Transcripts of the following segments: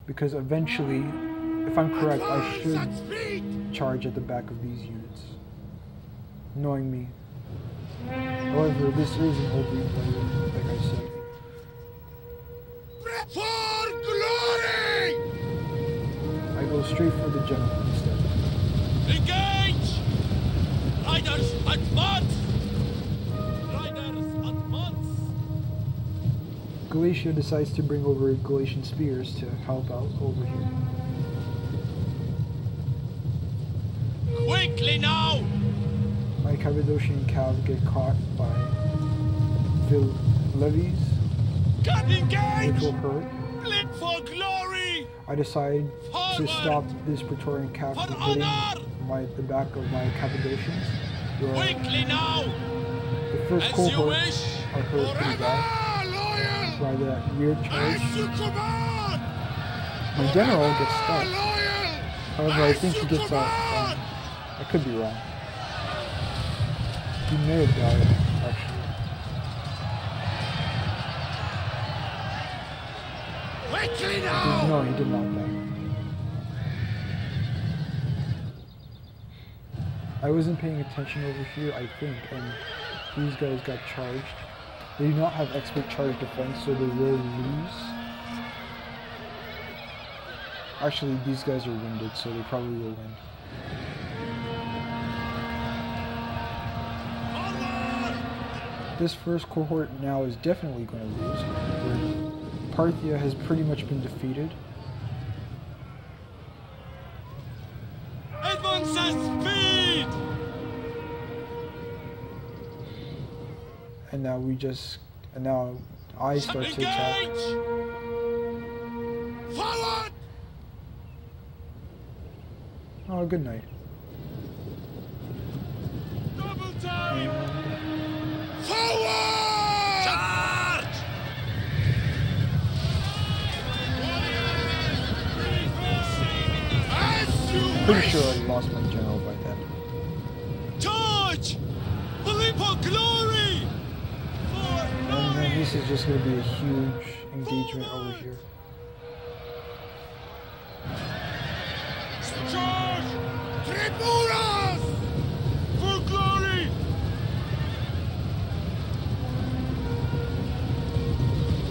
Because eventually, if I'm correct, I should charge at the back of these units. Knowing me. However, this is an old replay, like I said. For glory! I go straight for the general instead. Engage! Riders, advance! Riders, advance! Galatia decides to bring over Galatian spears to help out over here. Quickly now! My Cappadocian cav get caught by the levies, which will hurt. Blink for glory! I decide to Forward! stop this Praetorian cav For from hitting honor! the back of my Cappadocians. Quickly now! The first As you cohort wish! are hurt pretty bad Loyal! by that rear charge. As you command! My general gets stuck. Loyal! However, I As think he you gets out. command! I could be wrong. He may have died, actually. Quickly now! No, he did not die. I wasn't paying attention over here, I think, and these guys got charged. They do not have expert charge defense, so they will lose. Actually, these guys are winded, so they probably will win. This first cohort now is definitely going to lose. Where Parthia has pretty much been defeated. Advance at speed! And now I start to attack. Engage! Forward! Oh, good night. Double time! And Forward! Charge! pretty sure I lost my general by then. Charge! Believe for glory! For And glory! then this is just going to be a huge engagement over here. Charge! Tribunas! For glory!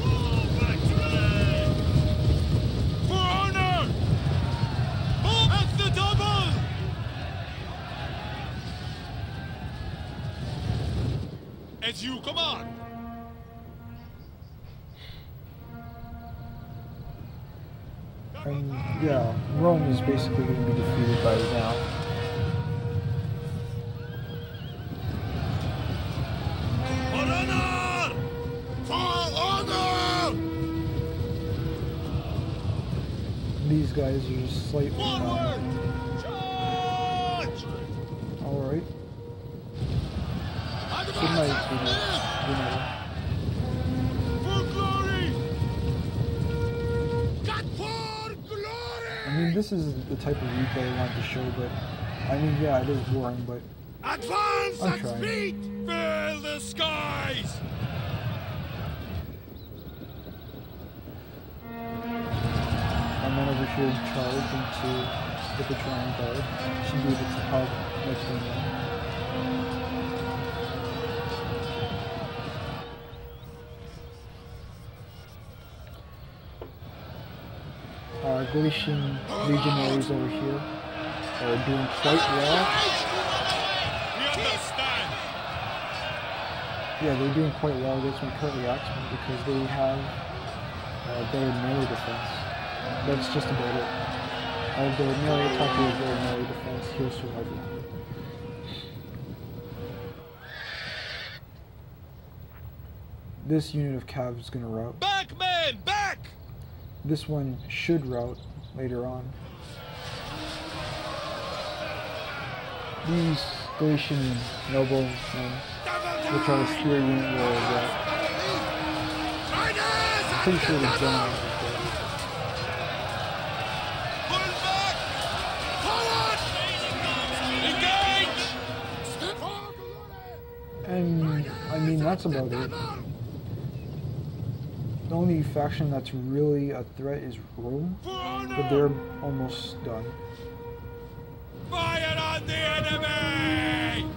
Oh, victory! For honor! Oh, at the double! As you command! And yeah, Rome is basically going to be defeated by now. For honor! For honor! These guys are just slightly Forward! down. Charge! Alright. Good Advance night, at Good night. For glory! God for glory! I mean, this is the type of replay I wanted to show, but I mean, yeah, it is boring, but Advance I'm at trying. speed! Fill the skies! I'm then over here to charge into the Praetorian Guard. Should be able to help make them win. Galatian legionaries over here are doing quite well. We understand! Yeah, they're doing quite well against my currently axemen because they have better melee defense. That's just about it. The melee attacker with better melee defense, he'll survive longer. This unit of cav is going to rout. Back, men! Back! This one should rout later on. These Galatian noblemen, which are the spear unit, will rout. I'm pretty sure the general is dead. Pull back! Forward! Engage! And I mean, that's about it. The only faction that's really a threat is Rome, but they're almost done. Fire on the enemy!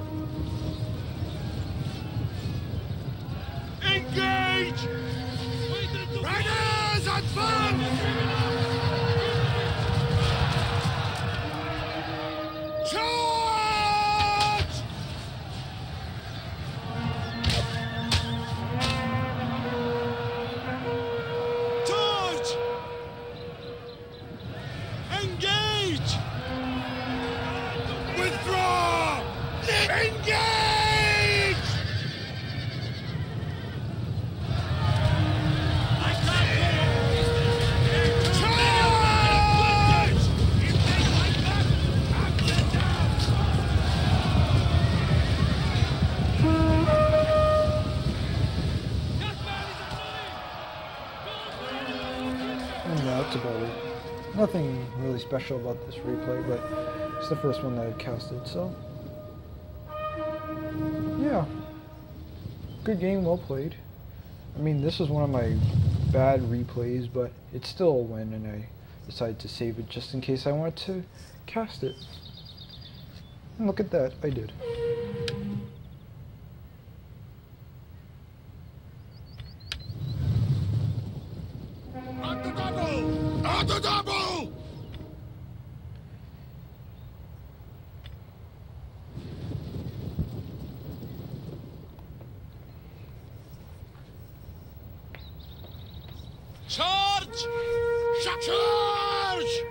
Engage! Riders, advance! Charge! Charge! Engage! Withdraw! Engage! Charge! And that's about it. Nothing really special about this replay, but it's the first one that I've casted, so yeah. Good game, well played. I mean, this is one of my bad replays, but it's still a win, and I decided to save it just in case I want to cast it. And look at that, I did. On the double! On the double! Charge! Charge!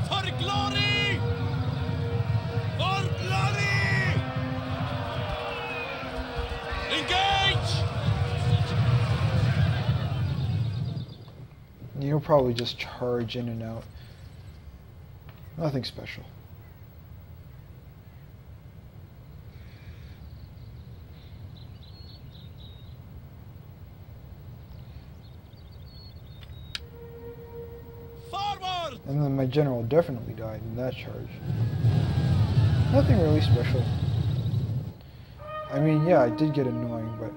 For glory! For glory! Engage! You'll probably just charge in and out. Nothing special. Forward! And then my general definitely died in that charge. Nothing really special. I mean, yeah, I did get annoying, but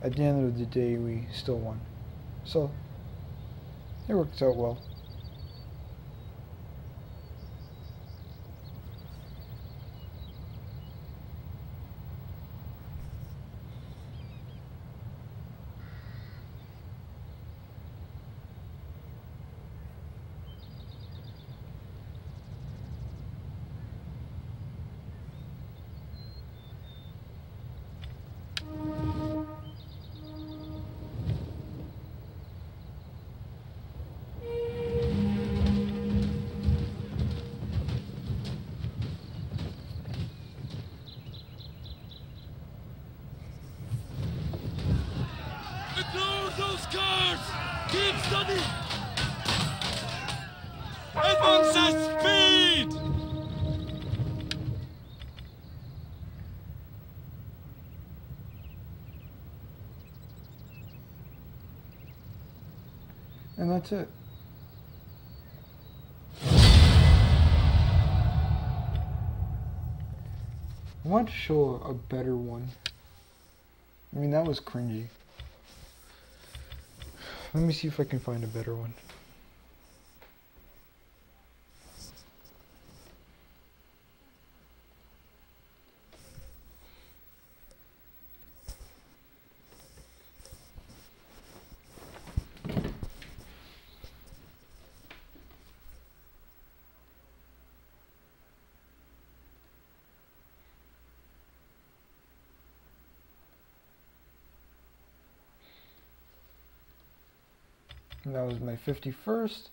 at the end of the day, we still won. So, it worked out well. Ignore those cars! Keep steady! Advance at speed! And that's it. I want to show a better one. I mean, that was cringy. Let me see if I can find a better one. And that was my 51st.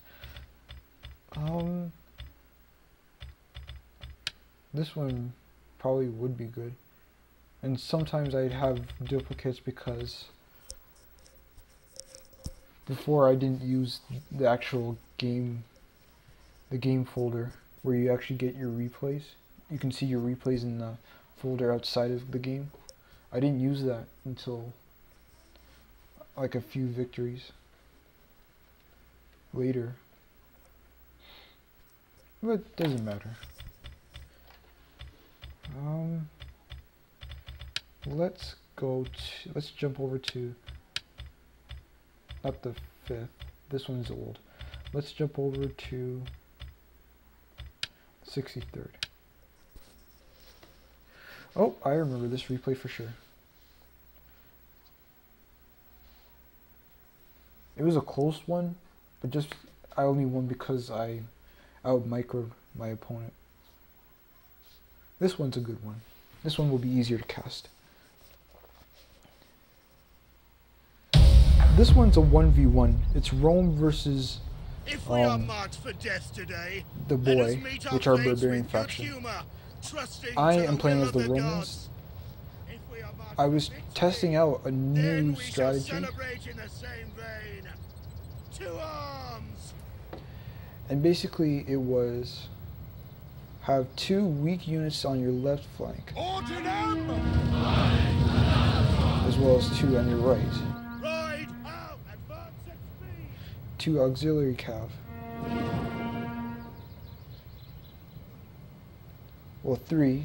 This one probably would be good. And sometimes I'd have duplicates because before I didn't use the actual game, the game folder. where you actually get your replays. You can see your replays in the folder outside of the game. I didn't use that until like a few victories later. But it doesn't matter. Let's jump over to, not the 5th, this one's old. Let's jump over to 63rd. Oh, I remember this replay for sure. It was a close one, but just I only won because I out-microed my opponent. This one's a good one. This one will be easier to cast. This one's a 1v1. It's Rome versus If we are marked for death today, the Boy, which are barbarian faction. I am playing as the Romans. I was testing out a new strategy. And basically it was have 2 weak units on your left flank, as well as 2 on your right. 2 auxiliary cav. Well, 3,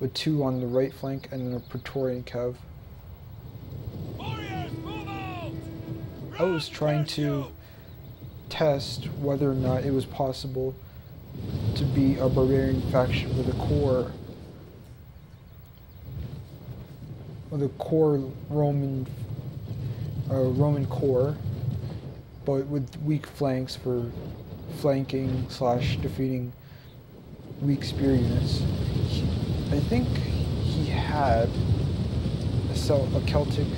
with 2 on the right flank and then a Praetorian cav. I was trying to test whether or not it was possible to be a barbarian faction with a core Roman core, but with weak flanks for flanking / defeating weak spear units. I think he had a Celtic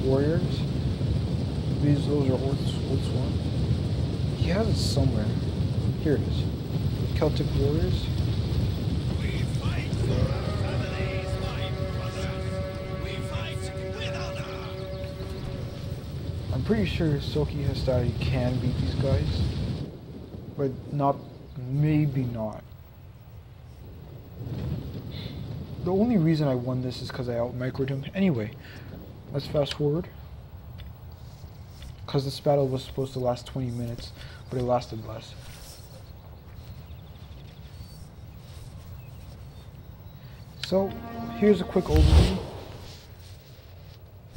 warriors. Those are old Sworn. He has it somewhere. Here it is. Celtic warriors. We fight for our families, my brother. We fight with honor. I'm pretty sure COH2 can beat these guys, but maybe not. The only reason I won this is because I out-microed him. Anyway, let's fast forward. Because this battle was supposed to last 20 minutes, but it lasted less. So, here's a quick overview.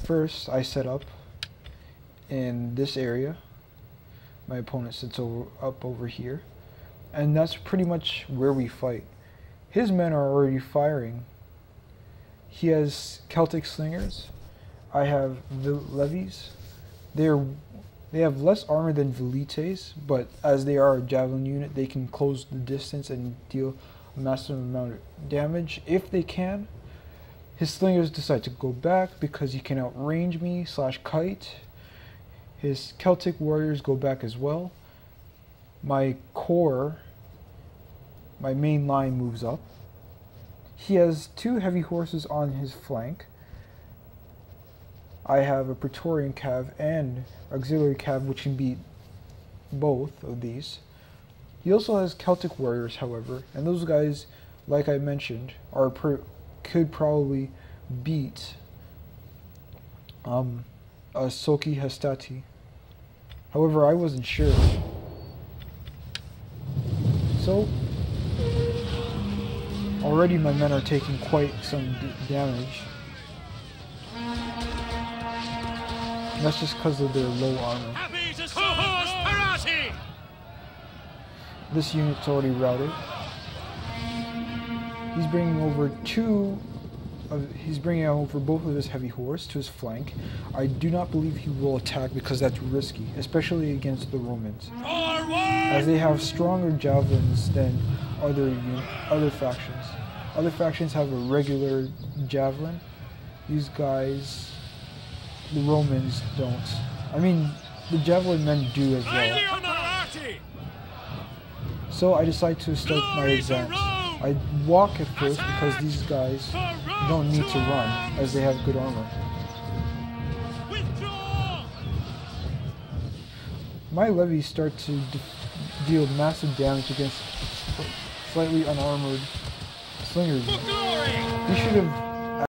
First, I set up in this area. My opponent sits up over here. And that's pretty much where we fight. His men are already firing. He has Celtic slingers. I have levies. They have less armor than velites, but as they are a javelin unit, they can close the distance and deal a massive amount of damage if they can. His slingers decide to go back because he can outrange me / kite. His Celtic warriors go back as well. My core, my main line moves up. He has 2 heavy horses on his flank. I have a Praetorian cav and auxiliary cav, which can beat both of these. He also has Celtic warriors, however, and those guys, like I mentioned, could probably beat a COH2. However, I wasn't sure. So, already my men are taking quite some damage. And that's just because of their low armor. This unit's already routed. He's bringing over both of his heavy horse to his flank. I do not believe he will attack because that's risky, especially against the Romans, as they have stronger javelins than other factions. Other factions have a regular javelin. These guys, the Romans, don't. I mean, the javelin men do as well. So I decide to start my advance. I walk at first because these guys don't need to run, as they have good armor. My levies start to deal massive damage against slightly unarmored slingers. For glory! You should have